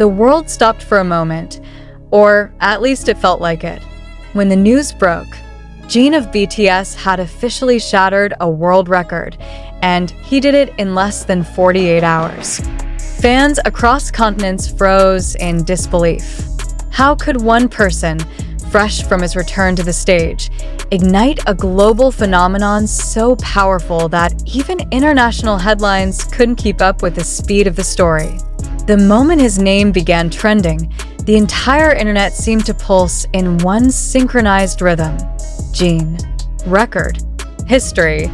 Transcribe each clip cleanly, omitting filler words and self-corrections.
The world stopped for a moment, or at least it felt like it, when the news broke. Jin of BTS had officially shattered a world record, and he did it in less than 48 hours. Fans across continents froze in disbelief. How could one person, fresh from his return to the stage, ignite a global phenomenon so powerful that even international headlines couldn't keep up with the speed of the story? The moment his name began trending, the entire internet seemed to pulse in one synchronized rhythm. Jin. Record. History.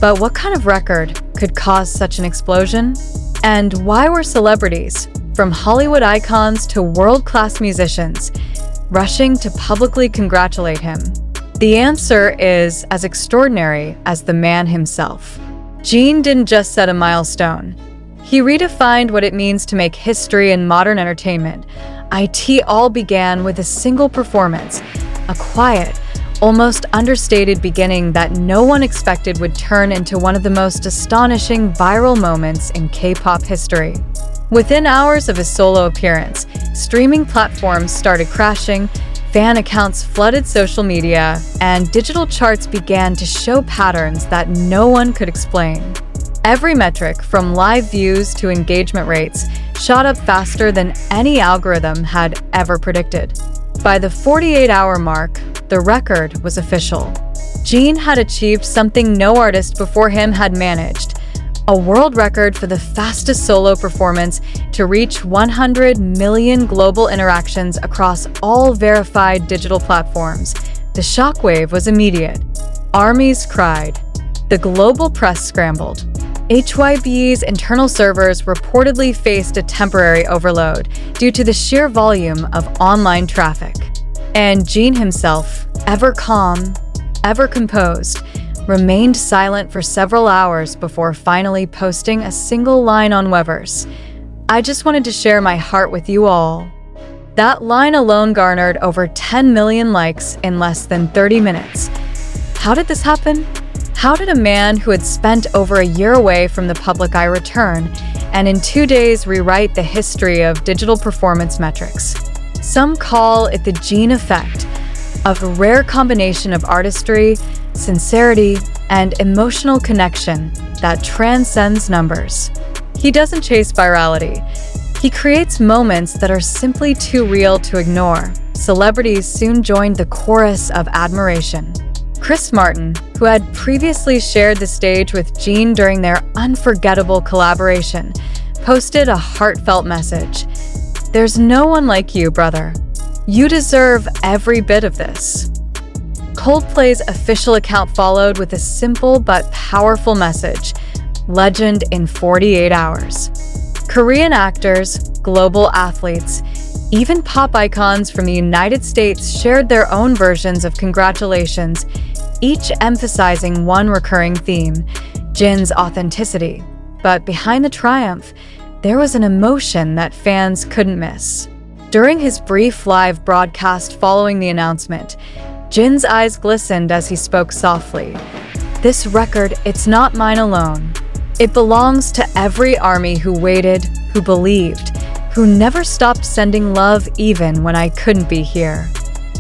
But what kind of record could cause such an explosion? And why were celebrities, from Hollywood icons to world-class musicians, rushing to publicly congratulate him? The answer is as extraordinary as the man himself. Jin didn't just set a milestone. He redefined what it means to make history in modern entertainment. It all began with a single performance, a quiet, almost understated beginning that no one expected would turn into one of the most astonishing viral moments in K-pop history. Within hours of his solo appearance, streaming platforms started crashing, fan accounts flooded social media, and digital charts began to show patterns that no one could explain. Every metric, from live views to engagement rates, shot up faster than any algorithm had ever predicted. By the 48-hour mark, the record was official. Jin had achieved something no artist before him had managed: a world record for the fastest solo performance to reach 100 million global interactions across all verified digital platforms. The shockwave was immediate. Armies cried. The global press scrambled. HYBE's internal servers reportedly faced a temporary overload due to the sheer volume of online traffic. And Jin himself, ever calm, ever composed, remained silent for several hours before finally posting a single line on Weverse. "I just wanted to share my heart with you all." That line alone garnered over 10 million likes in less than 30 minutes. How did this happen? How did a man who had spent over a year away from the public eye return and in 2 days rewrite the history of digital performance metrics? Some call it the Jin effect, a rare combination of artistry, sincerity, and emotional connection that transcends numbers. He doesn't chase virality. He creates moments that are simply too real to ignore. Celebrities soon joined the chorus of admiration. Chris Martin, who had previously shared the stage with Jin during their unforgettable collaboration, posted a heartfelt message. "There's no one like you, brother. You deserve every bit of this." Coldplay's official account followed with a simple but powerful message: legend in 48 hours. Korean actors, global athletes, even pop icons from the United States shared their own versions of congratulations, each emphasizing one recurring theme: Jin's authenticity. But behind the triumph, there was an emotion that fans couldn't miss. During his brief live broadcast following the announcement, Jin's eyes glistened as he spoke softly. "This record, it's not mine alone. It belongs to every army who waited, who believed, who never stopped sending love even when I couldn't be here."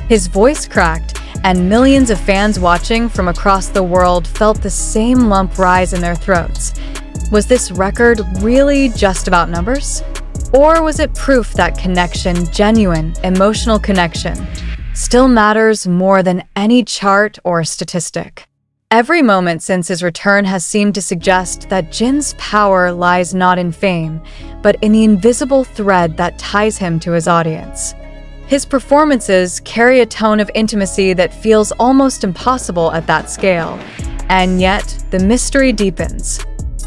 His voice cracked, and millions of fans watching from across the world felt the same lump rise in their throats. Was this record really just about numbers? Or was it proof that connection, genuine, emotional connection, still matters more than any chart or statistic? Every moment since his return has seemed to suggest that Jin's power lies not in fame, but in the invisible thread that ties him to his audience. His performances carry a tone of intimacy that feels almost impossible at that scale, and yet the mystery deepens.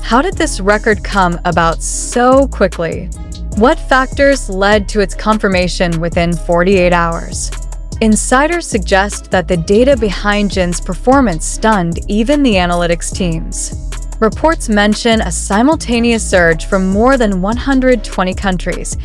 How did this record come about so quickly? What factors led to its confirmation within 48 hours? Insiders suggest that the data behind Jin's performance stunned even the analytics teams. Reports mention a simultaneous surge from more than 120 countries,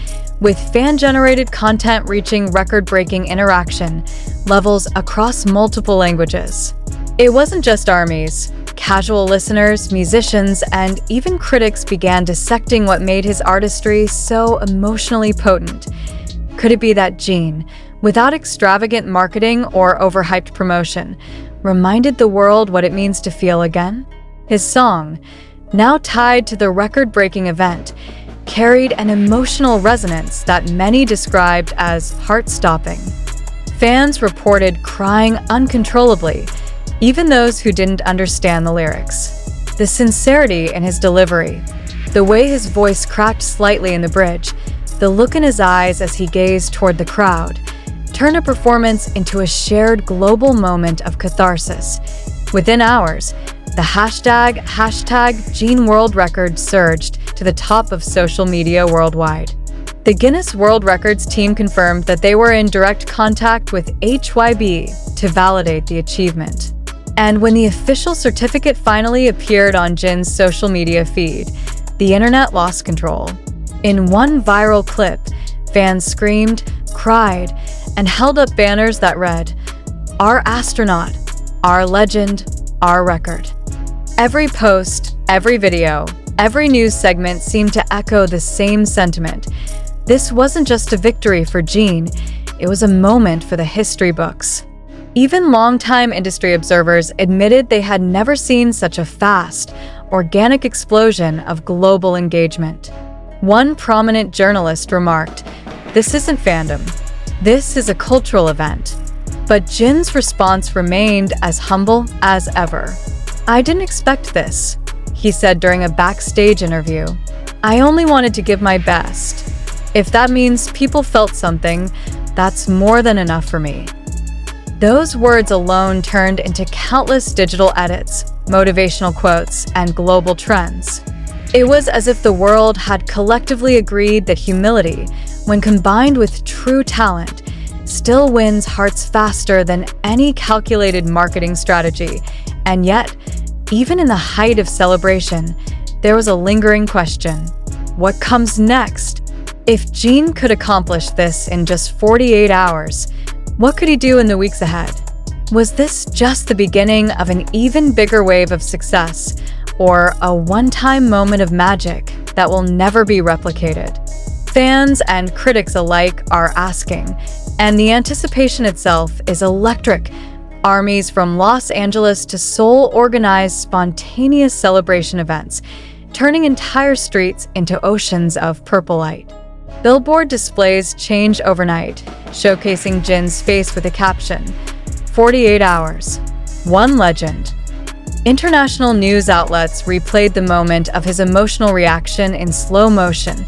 with fan-generated content reaching record-breaking interaction levels across multiple languages. It wasn't just armies. Casual listeners, musicians, and even critics began dissecting what made his artistry so emotionally potent. Could it be that Jin, without extravagant marketing or overhyped promotion, reminded the world what it means to feel again? His song, now tied to the record-breaking event, carried an emotional resonance that many described as heart-stopping. Fans reported crying uncontrollably, even those who didn't understand the lyrics. The sincerity in his delivery, the way his voice cracked slightly in the bridge, the look in his eyes as he gazed toward the crowd, turned a performance into a shared global moment of catharsis. Within hours, the hashtag Jin World Record surged to the top of social media worldwide. The Guinness World Records team confirmed that they were in direct contact with HYB to validate the achievement. And when the official certificate finally appeared on Jin's social media feed, the internet lost control. In one viral clip, fans screamed, cried, and held up banners that read, "Our astronaut, our legend, our record." Every post, every video, every news segment seemed to echo the same sentiment. This wasn't just a victory for Jin, it was a moment for the history books. Even longtime industry observers admitted they had never seen such a fast, organic explosion of global engagement. One prominent journalist remarked, "This isn't fandom. This is a cultural event." But Jin's response remained as humble as ever. "I didn't expect this," he said during a backstage interview. "I only wanted to give my best. If that means people felt something, that's more than enough for me." Those words alone turned into countless digital edits, motivational quotes, and global trends. It was as if the world had collectively agreed that humility, when combined with true talent, still wins hearts faster than any calculated marketing strategy. And yet, even in the height of celebration, there was a lingering question. What comes next? If Jin could accomplish this in just 48 hours, what could he do in the weeks ahead? Was this just the beginning of an even bigger wave of success, or a one-time moment of magic that will never be replicated? Fans and critics alike are asking, and the anticipation itself is electric. Armies from Los Angeles to Seoul organized spontaneous celebration events, turning entire streets into oceans of purple light. Billboard displays change overnight, showcasing Jin's face with a caption, "48 hours, one legend." International news outlets replayed the moment of his emotional reaction in slow motion,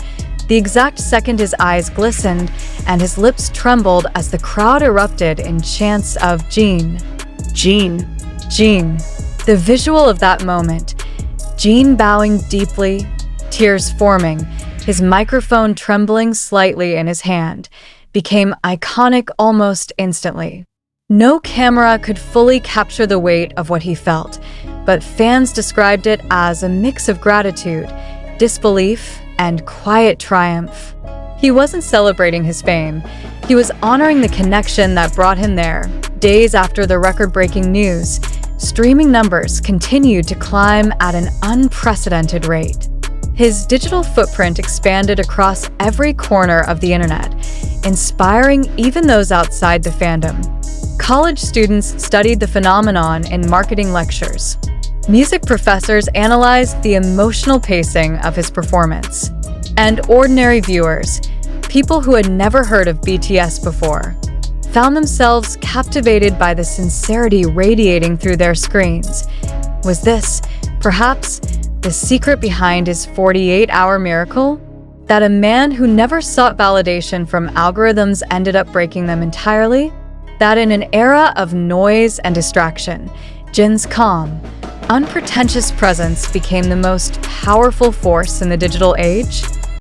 the exact second his eyes glistened and his lips trembled as the crowd erupted in chants of "Jin, Jin, Jin." The visual of that moment, Jin bowing deeply, tears forming, his microphone trembling slightly in his hand, became iconic almost instantly. No camera could fully capture the weight of what he felt, but fans described it as a mix of gratitude, disbelief, and quiet triumph. He wasn't celebrating his fame. He was honoring the connection that brought him there. Days after the record-breaking news, streaming numbers continued to climb at an unprecedented rate. His digital footprint expanded across every corner of the internet, inspiring even those outside the fandom. College students studied the phenomenon in marketing lectures. Music professors analyzed the emotional pacing of his performance. And ordinary viewers, people who had never heard of BTS before, found themselves captivated by the sincerity radiating through their screens. Was this, perhaps, the secret behind his 48-hour miracle? That a man who never sought validation from algorithms ended up breaking them entirely? That in an era of noise and distraction, Jin's calm, unpretentious presence became the most powerful force in the digital age?